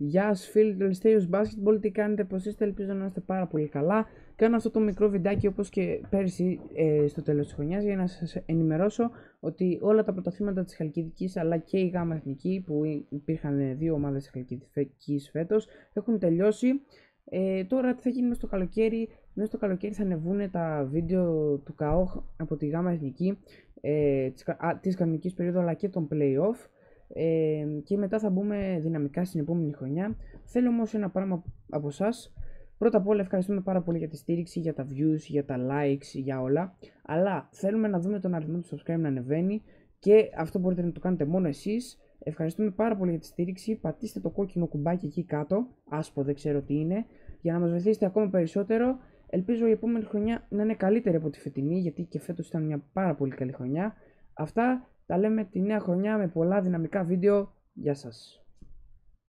Γεια σας φίλοι του Ελιστέιους Basketball, τι κάνετε, πως είστε, ελπίζω να είστε πάρα πολύ καλά. Κάνω αυτό το μικρό βιντεάκι όπως και πέρυσι στο τέλος της χρονιάς για να σας ενημερώσω ότι όλα τα πρωταθλήματα της Χαλκιδικής αλλά και η Γάμα Εθνική, που υπήρχαν δύο ομάδες Χαλκιδικής φέτος, έχουν τελειώσει. Τώρα τι θα γίνει μέσα στο καλοκαίρι? Μέσα στο καλοκαίρι θα ανεβούν τα βίντεο του ΚΑΟΧ από τη Γάμα Εθνική της κανονικής περίοδου αλλά και των play-off. Και μετά θα μπούμε δυναμικά στην επόμενη χρονιά. Θέλω όμως ένα πράγμα από εσάς. Πρώτα απ' όλα ευχαριστούμε πάρα πολύ για τη στήριξη, για τα views, για τα likes, για όλα. Αλλά θέλουμε να δούμε τον αριθμό του subscribe να ανεβαίνει και αυτό μπορείτε να το κάνετε μόνο εσείς. Ευχαριστούμε πάρα πολύ για τη στήριξη. Πατήστε το κόκκινο κουμπάκι εκεί κάτω, άσπρο δεν ξέρω τι είναι, για να μας βοηθήσετε ακόμα περισσότερο. Ελπίζω η επόμενη χρονιά να είναι καλύτερη από τη φετινή, γιατί και φέτος ήταν μια πάρα πολύ καλή χρονιά. Αυτά. Τα λέμε τη νέα χρονιά με πολλά δυναμικά βίντεο. Γεια σας.